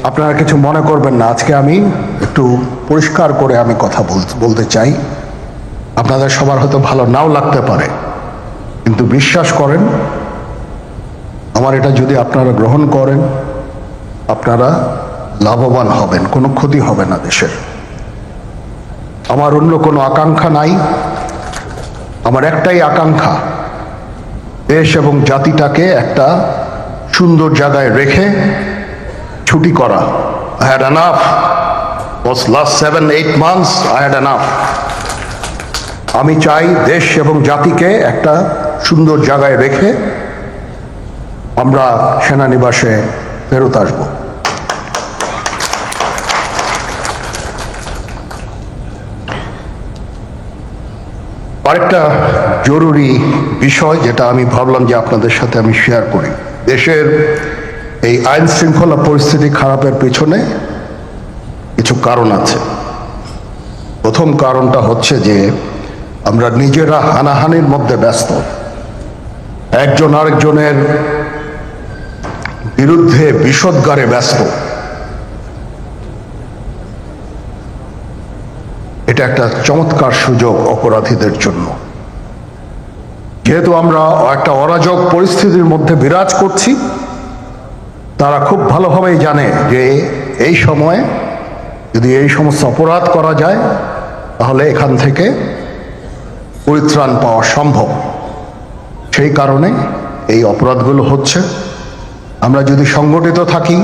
আপনারা কিছু মনে করবেন না, আজকে আমি একটু পরিষ্কার করে আমি কথা বলতে চাই। আপনাদের সবার হয়তো ভালো নাও লাগতে পারে, কিন্তু বিশ্বাস করেন, আমার এটা যদি আপনারা গ্রহণ করেন, আপনারা লাভবান হবেন, কোনো ক্ষতি হবে না দেশের। আমার অন্য কোনো আকাঙ্ক্ষা নাই, আমার একটাই আকাঙ্ক্ষা, দেশ এবং জাতিটাকে একটা সুন্দর জায়গায় রেখে ছুটি করা। I had enough. Was last 7-8 months I had enough. আমি চাই দেশ এবং জাতিকে একটা সুন্দর জায়গায় রেখে আমরা সেনানিবাসে ফেরত আসব। আরেকটা জরুরি বিষয় যেটা আমি ভাবলাম যে আপনাদের সাথে আমি শেয়ার করি। দেশের এই আইন শৃঙ্খলা পরিস্থিতি খারাপের পেছনে কিছু কারণ আছে। প্রথম কারণটা হচ্ছে যে আমরা নিজেরা হানাহানির মধ্যে ব্যস্ত, একজন আরেকজনের বিরুদ্ধে বিষোদ্গারে ব্যস্ত। এটা একটা চমৎকার সুযোগ অপরাধীদের জন্য। যেহেতু আমরা একটা অরাজক পরিস্থিতির মধ্যে বিরাজ করছি, তারা খুব ভালোভাবেই জানে যে এই সময়ে যদি এই সমস্ত অপরাধ করা যায় তাহলে এখান থেকে পরিত্রাণ পাওয়া সম্ভব। সেই কারণে এই অপরাধগুলো হচ্ছে। আমরা যদি সংগঠিত থাকি,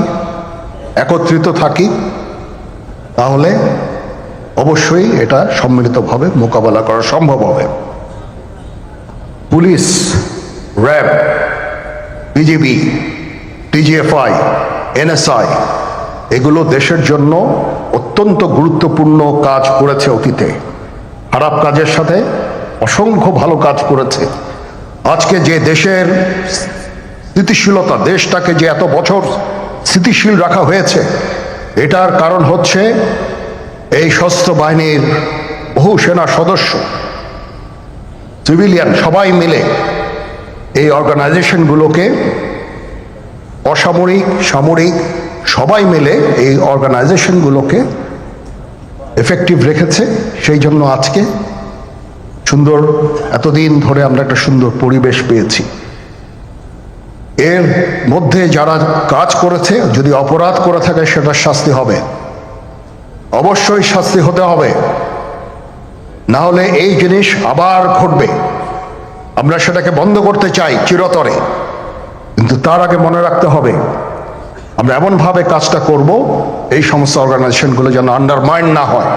একত্রিত থাকি, তাহলে অবশ্যই এটা সম্মিলিতভাবে মোকাবেলা করা সম্ভব হবে। Police, RAB, BGB, DGFI, NSI এগুলো দেশের জন্য অত্যন্ত গুরুত্বপূর্ণ কাজ করেছে অতীতে। খারাপ কাজের সাথে অসংখ্য ভালো কাজ করেছে। আজকে যে দেশের স্থিতিশীলতা, দেশটাকে যে এত বছর স্থিতিশীল রাখা হয়েছে, এটার কারণ হচ্ছে এই সশস্ত্র বাহিনীর বহু সেনা সদস্য, সিভিলিয়ান সবাই মিলে এই অর্গানাইজেশনগুলোকে, অসামরিক, সামরিক সবাই মিলে এই অর্গানাইজেশনগুলোকে এফেক্টিভ রেখেছে। সেই জন্য আজকে সুন্দর, এতদিন ধরে আমরা একটা সুন্দর পরিবেশ পেয়েছি। এর মধ্যে যারা কাজ করেছে, যদি অপরাধ করে থাকে সেটার শাস্তি হবে, অবশ্যই শাস্তি হতে হবে, না হলে এই জিনিস আবার ঘটবে। আমরা সেটাকে বন্ধ করতে চাই চিরতরে, কিন্তু তার আগে মনে রাখতে হবে আমরা এমনভাবে কাজটা করব এই সমস্ত অর্গানাইজেশনগুলো যেন আন্ডারমাইন না হয়।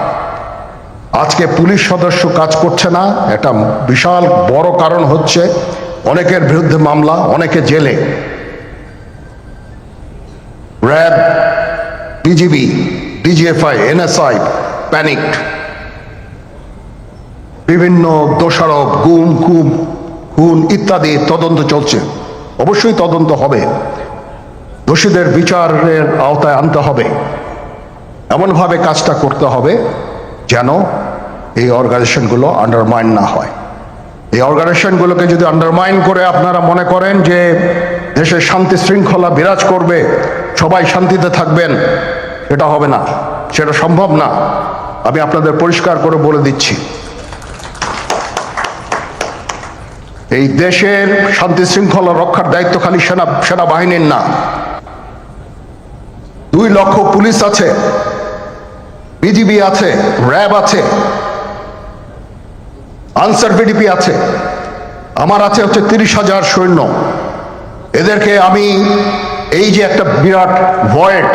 আজকে পুলিশ সদস্য কাজ করছে না, এটা বিশাল বড় কারণ হচ্ছে অনেকের বিরুদ্ধে মামলা, অনেকে জেলে। RAB, BGB, DGFI, NSI panicked. বিভিন্ন দোষারোপ, গুম, খুন ইত্যাদি তদন্ত চলছে। অবশ্যই তদন্ত হবে, দোষীদের বিচারের আওতায় আনতে হবে। এমনভাবে কাজটা করতে হবে যেন এই অর্গানাইজেশনগুলো আন্ডারমাইন না হয়। এই অর্গানাইজেশনগুলোকে যদি আন্ডারমাইন করে আপনারা মনে করেন যে দেশের শান্তি শৃঙ্খলা বিরাজ করবে, সবাই শান্তিতে থাকবেন, সেটা হবে না, সেটা সম্ভব না। আমি আপনাদের পরিষ্কার করে বলে দিচ্ছি, এই দেশের শান্তি শৃঙ্খলা রক্ষার দায়িত্ব খালি সেনাবাহিনীর না। 2 লক্ষ পুলিশ আছে, বিজিবি আছে, র্যাব আছে, আনসার ভিডিপি আছে, আমার আছে হচ্ছে 30,000 সৈন্য। এদেরকে আমি এই যে একটা বিরাট ভয়েড,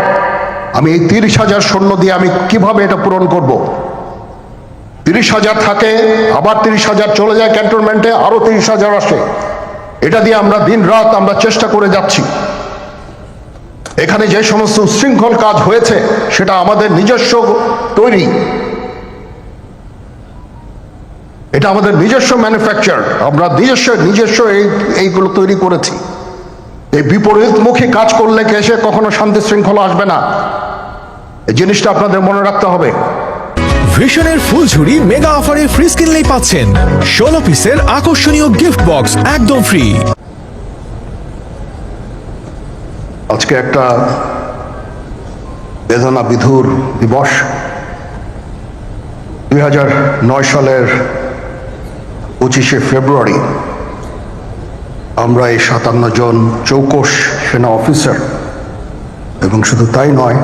আমি এই 30,000 সৈন্য দিয়ে আমি কিভাবে এটা পূরণ করব? 30,000 থাকে, আবার 30,000 চলে যায় ক্যান্টনমেন্টে, আরো 30,000 আসে। এটা দিয়ে আমরা দিন রাত আমরা চেষ্টা করে যাচ্ছি। এখানে যে সমস্ত উচ্ছৃঙ্খল কাজ হয়েছে সেটা আমাদের নিজস্ব তৈরি, এটা আমাদের নিজস্ব ম্যানুফ্যাকচার, আমরা নিজস্ব এইগুলো তৈরি করেছি। এই বিপরীতমুখী কাজ করলে এসে কখনো শান্তি শৃঙ্খলা আসবে না, এই জিনিসটা আপনাদের মনে রাখতে হবে। ভিশনের ফুলঝুরি মেগা অফারে ফ্রিজ কিনলেই পাচ্ছেন 16 পিসের আকর্ষণীয় গিফট বক্স একদম ফ্রি। আজকে একটা বেদনা বিধুর দিবস 2009 সালের 25শে ফেব্রুয়ারি আমরা এই 57 জন চৌকস সেনা অফিসার এবং শুধু তাই নয়,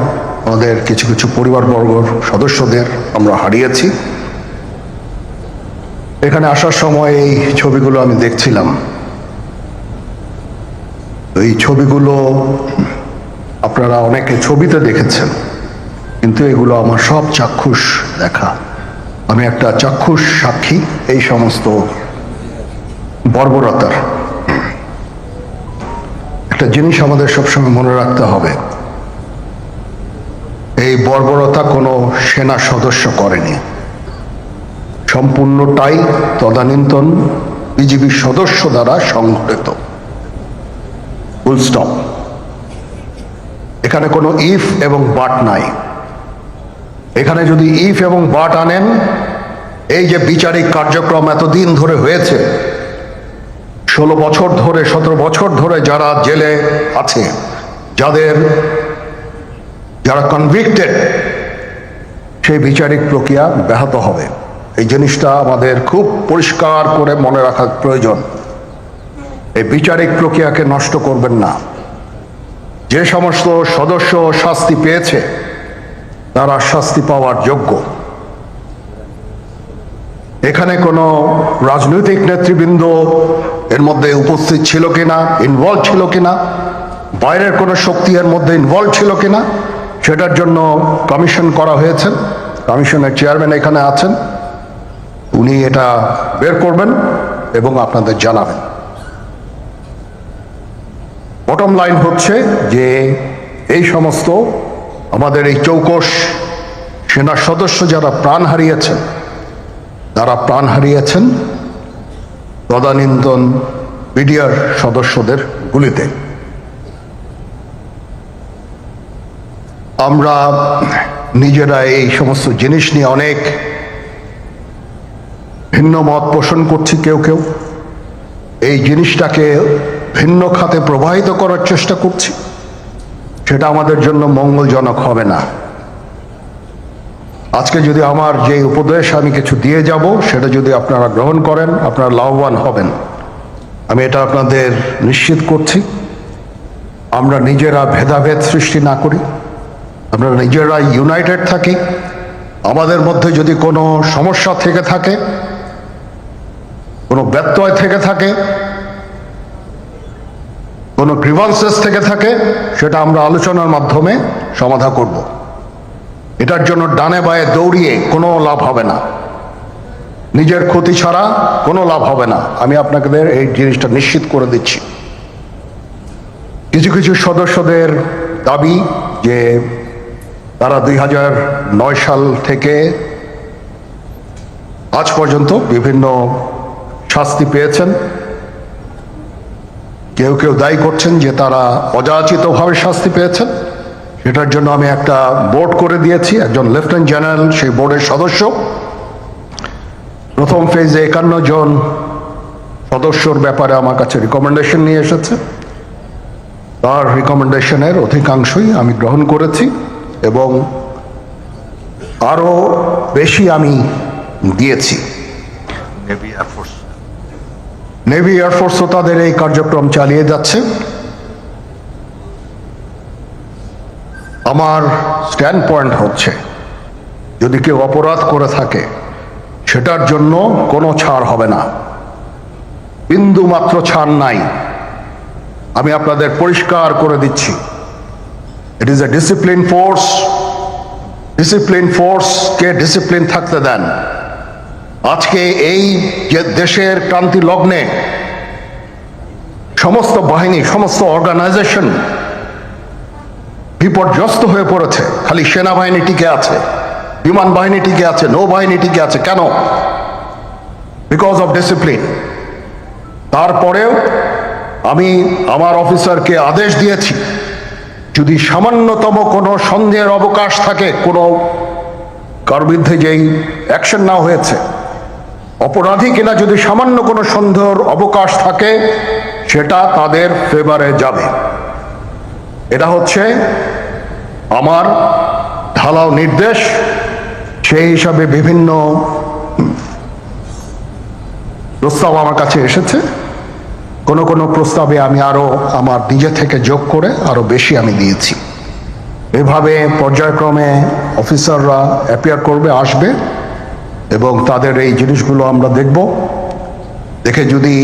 আমাদের কিছু কিছু পরিবারবর্গর সদস্যদের আমরা হারিয়েছি। এখানে আসার সময় এই ছবিগুলো আমি দেখছিলাম। এই ছবিগুলো আপনারা অনেকে ছবিতে দেখেছেন, কিন্তু এগুলো আমার সব চাক্ষুষ দেখা। আমি একটা চাক্ষুষ সাক্ষী এই সমস্ত বর্বরতার। একটা জিনিস আমাদের সবসময় মনে রাখতে হবে, এই বর্বরতা কোনো সেনা সদস্য করেনি, সম্পূর্ণটাই তদানীন্তন বিজিবি সদস্য দ্বারা সংঘটিত। Full stop. এখানে কোনো ইফ এবং বাট নাই। এখানে যদি ইফ এবং বাট আনেন, এই যে বিচারিক কার্যক্রম এতদিন ধরে হয়েছে, 16 বছর ধরে 17 বছর ধরে যারা জেলে আছে, যারা কনভিক্টেড, সেই বিচারিক প্রক্রিয়া ব্যাহত হবে। এই জিনিসটা আমাদের খুব পরিষ্কার করে মনে রাখা প্রয়োজন। এই বিচারিক প্রক্রিয়াকে নষ্ট করবেন না। যে সমস্ত সদস্য শাস্তি পেয়েছে তারা শাস্তি পাওয়ার যোগ্য। এখানে কোনো রাজনৈতিক নেতৃবৃন্দ এর মধ্যে উপস্থিত ছিল কিনা, ইনভলভ ছিল কিনা, বাইরের কোনো শক্তি এর মধ্যে ইনভলভ ছিল কিনা, সেটার জন্য কমিশন করা হয়েছে। কমিশনের চেয়ারম্যান এখানে আছেন, উনি এটা বের করবেন এবং আপনাদের জানাবেন। বটম লাইন হচ্ছে যে এই সমস্ত আমাদের এই চৌকস সেনা সদস্য যারা প্রাণ হারিয়েছেন, তারা প্রাণ হারিয়েছেন তদানীন্তন বিডিআর সদস্যদের গুলিতে। আমরা নিজেরা এই সমস্ত জিনিস নিয়ে অনেক ভিন্ন মত পোষণ করছি। কেউ কেউ এই জিনিসটাকে ভিন্ন খাতে প্রবাহিত করার চেষ্টা করছি। সেটা আমাদের জন্য মঙ্গলজনক হবে না। আজকে যদি আমার যে উপদেশ আমি কিছু দিয়ে যাব, সেটা যদি আপনারা গ্রহণ করেন, আপনারা লাভবান হবেন, আমি এটা আপনাদের নিশ্চিত করছি। আমরা নিজেরা ভেদাভেদ সৃষ্টি না করি, আমরা নিজেরা ইউনাইটেড থাকি। আমাদের মধ্যে যদি কোনো সমস্যা থেকে থাকে, কোনো ব্যত্যয় থেকে থাকে, কোনো গ্রিভান্সেস থেকে থাকে, সেটা আমরা আলোচনার মাধ্যমে সমাধান করব। এটার জন্য ডানে বায়ে দৌড়িয়ে কোনো লাভ হবে না, নিজের ক্ষতি ছাড়া কোনো লাভ হবে না। আমি আপনাদের এই জিনিসটা নিশ্চিত করে দিচ্ছি। কিছু কিছু সদস্যদের দাবি যে তারা 2009 সাল থেকে আজ পর্যন্ত বিভিন্ন শাস্তি পেয়েছেন। কেউ কেউ দায়ী করছেন যে তারা অযাচিতভাবে শাস্তি পেয়েছেন। সেটার জন্য আমি একটা বোর্ড করে দিয়েছি, একজন লেফটেন্যান্ট জেনারেল সেই বোর্ডের সদস্য। প্রথম ফেজে 51 জন সদস্যর ব্যাপারে আমার কাছে রিকমেন্ডেশন নিয়ে এসেছে। তার রিকমেন্ডেশনের অধিকাংশই আমি গ্রহণ করেছি এবং আরো বেশি আমি দিয়েছি। নেভি এয়ারফোর্সও তাদের এই কার্যক্রম চালিয়ে যাচ্ছে। আমার স্ট্যান্ড পয়েন্ট হচ্ছে, যদি কেউ অপরাধ করে থাকে সেটার জন্য কোনো ছাড় হবে না, বিন্দু মাত্র ছাড় নাই। আমি আপনাদের পরিষ্কার করে দিচ্ছি, it is a discipline force. Discipline ফোর্সকে ডিসিপ্লিন থাকতে দেন। আজকে এই যে দেশের ক্রান্তি লগ্নে সমস্ত বাহিনী, সমস্ত অর্গানাইজেশন বিপর্যস্ত হয়ে পড়েছে। খালি সেনাবাহিনী টিকে আছে, বিমান বাহিনী টিকে আছে, নৌবাহিনী টিকে আছে। কেন? Because of discipline. তারপরেও আমি আমার অফিসারকে আদেশ দিয়েছি, যদি সামান্যতম কোনো সন্দেহের অবকাশ থাকে, কোনো কার বিরুদ্ধে যেই অ্যাকশন না হয়েছে, অপরাধী কিনা যদি সামান্য কোনো সন্দেহের অবকাশ থাকে, সেটা তাদের ফেভারে যাবে। এটা হচ্ছে আমার ঢালাও নির্দেশ, সেই হিসাবে বিভিন্ন প্রস্তাব আমার কাছে এসেছে। কোনো কোনো প্রস্তাবে আমি আরো আমার নিজে থেকে যোগ করে আরো বেশি আমি দিয়েছি। এভাবে পর্যায়ক্রমে অফিসাররা অ্যাপিয়ার করবে, আসবে, এবং তাদের এই জিনিসগুলো আমরা দেখব। দেখে যদি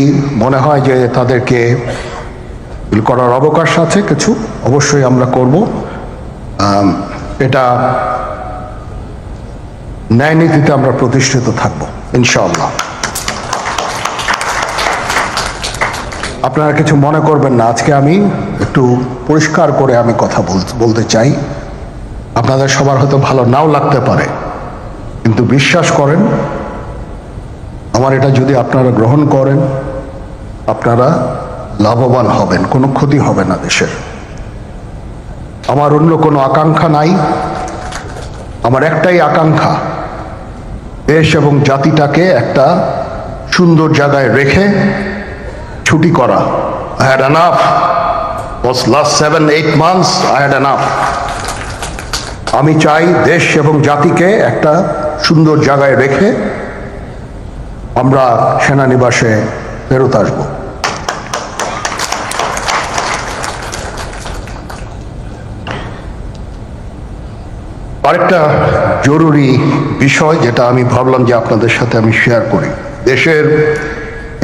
মনে হয় যে তাদেরকে করার অবকাশ আছে কিছু, অবশ্যই আমরা করব। এটা ন্যায় নীতিতে আমরা প্রতিষ্ঠিত থাকব ইনশাআল্লাহ। আপনারা কিছু মনে করবেন না, আজকে আমি একটু পরিষ্কার করে আমি কথা বলতে চাই। আপনাদের সবার হয়তো ভালো নাও লাগতে পারে, কিন্তু বিশ্বাস করেন, আমার এটা যদি আপনারা গ্রহণ করেন, আপনারা লাভবান হবেন, কোনো ক্ষতি হবে না দেশের। আমার অন্য কোনো আকাঙ্ক্ষা নাই, আমার একটাই আকাঙ্ক্ষা, দেশ এবং জাতিটাকে একটা সুন্দর জায়গায় রেখে ছুটি করা। I had enough. Was last 7-8 months I had enough. আমি চাই দেশ এবং জাতিকে একটা সুন্দর জায়গায় রেখে আমরা সেনানিবাসে ফেরত আসব। আরেকটা জরুরি বিষয় যেটা আমি ভাবলাম যে আপনাদের সাথে আমি শেয়ার করি। দেশের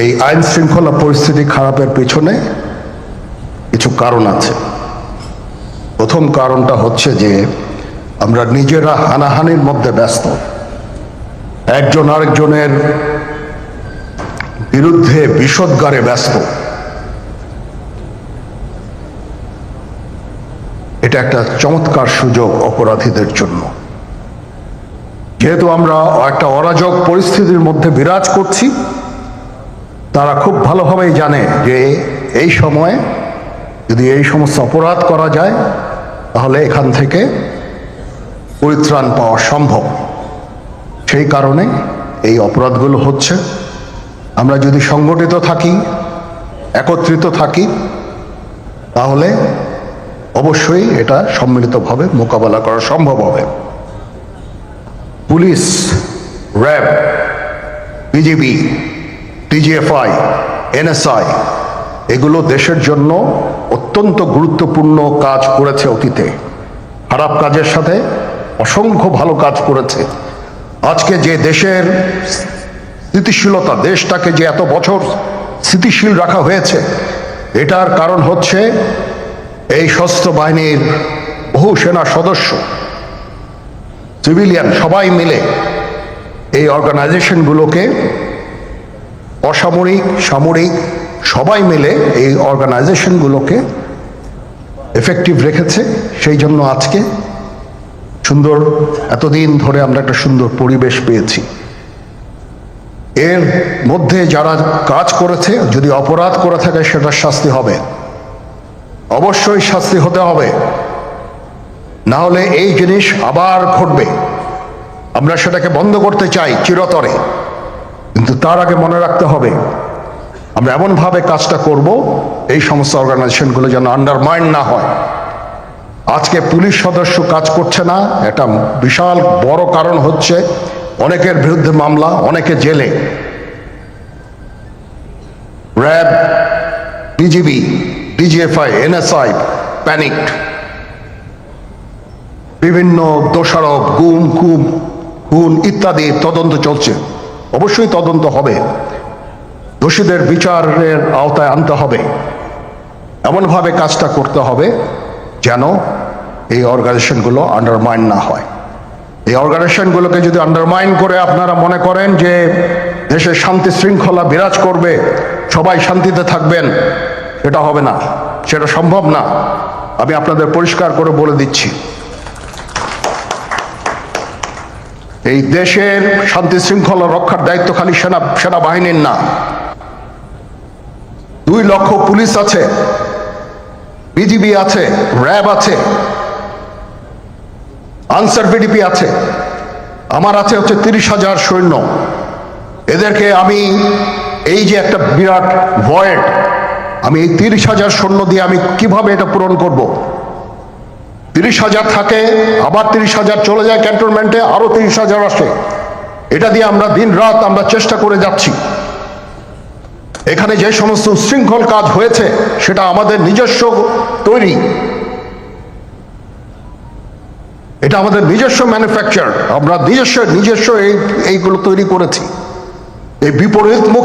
এই আইন শৃঙ্খলা পরিস্থিতি খারাপের পেছনে কিছু কারণ আছে। প্রথম কারণটা হচ্ছে যে আমরা নিজেরা হানাহানির মধ্যে ব্যস্ত, একজন আরেকজনের বিরুদ্ধে বিষোদ্গারে ব্যস্ত। এটা একটা চমৎকার সুযোগ অপরাধীদের জন্য। যেহেতু আমরা একটা অরাজক পরিস্থিতির মধ্যে বিরাজ করছি, তারা খুব ভালোভাবেই জানে যে এই সময়ে যদি এই সমস্ত অপরাধ করা যায় তাহলে এখান থেকে পরিত্রাণ পাওয়া সম্ভব। সেই কারণে এই অপরাধগুলো হচ্ছে। আমরা যদি সংগঠিত থাকি, একত্রিত থাকি, তাহলে অবশ্যই এটা সম্মিলিতভাবে মোকাবেলা করা সম্ভব হবে। Police, RAB, BGB, DGFI, NSI এগুলো দেশের জন্য অত্যন্ত গুরুত্বপূর্ণ কাজ করেছে অতীতে। খারাপ কাজের সাথে অসংখ্য ভালো কাজ করেছে। আজকে যে দেশের স্থিতিশীলতা, দেশটাকে যে এত বছর স্থিতিশীল রাখা হয়েছে, এটার কারণ হচ্ছে এই সশস্ত্র বাহিনীর বহু সেনা সদস্য, সিভিলিয়ান সবাই মিলে এই অর্গানাইজেশনগুলোকে, অসামরিক, সামরিক সবাই মিলে এই অর্গানাইজেশনগুলোকে এফেক্টিভ রেখেছে। সেই জন্য আজকে সুন্দর, এতদিন ধরে আমরা একটা সুন্দর পরিবেশ পেয়েছি। এর মধ্যে যারা কাজ করেছে, যদি অপরাধ করে থাকে সেটার শাস্তি হবে, অবশ্যই শাস্তি হতে হবে, না হলে এই জিনিস আবার ঘটবে। আমরা সেটাকে বন্ধ করতে চাই চিরতরে, কিন্তু তার আগে মনে রাখতে হবে আমরা এমনভাবে কাজটা করব এই সমস্ত অর্গানাইজেশনগুলো যেন আন্ডারমাইন না হয়। আজকে পুলিশ সদস্য কাজ করছে না, এটা বিশাল বড় কারণ হচ্ছে অনেকের বিরুদ্ধে মামলা, অনেকে জেলে। RAB, BGB, DGFI, NSI panicked. বিভিন্ন দোষারোপ, গুম, খুন ইত্যাদি তদন্ত চলছে। অবশ্যই তদন্ত হবে, দোষীদের বিচারের আওতায় আনতে হবে। এমনভাবে কাজটা করতে হবে যেন এই অর্গানাইজেশনগুলো আন্ডারমাইন না হয়। এই অর্গানাইজেশনগুলোকে যদি আন্ডারমাইন করে আপনারা মনে করেন যে দেশের শান্তি শৃঙ্খলা বিরাজ করবে, সবাই শান্তিতে থাকবেন, সেটা হবে না, সেটা সম্ভব না। আমি আপনাদের পরিষ্কার করে বলে দিচ্ছি, এই দেশের শান্তি শৃঙ্খলা রক্ষার দায়িত্ব খালি সেনাবাহিনীর না। 2 লক্ষ পুলিশ আছে, বিজিবি আছে, র্যাব আছে, আনসার বিডিপি আছে, আমার আছে হচ্ছে 30,000 সৈন্য। এদেরকে আমি এই যে একটা বিরাট ভয়েড, আমি এই 30,000 সৈন্য দিয়ে আমি কিভাবে এটা পূরণ করব? 30,000 থাকে, আবার 30,000 চলে যায় ক্যান্টনমেন্টে, আরো 30,000 আসে। এটা দিয়ে আমরা দিন রাত আমরা চেষ্টা করে যাচ্ছি। এখানে যে সমস্ত উচ্ছৃঙ্খল কাজ হয়েছে সেটা আমাদের নিজস্ব তৈরি, এটা আমাদের নিজস্ব ম্যানুফ্যাকচার, আমরা নিজস্ব এইগুলো তৈরি করেছি। এই বিপরীতমুখী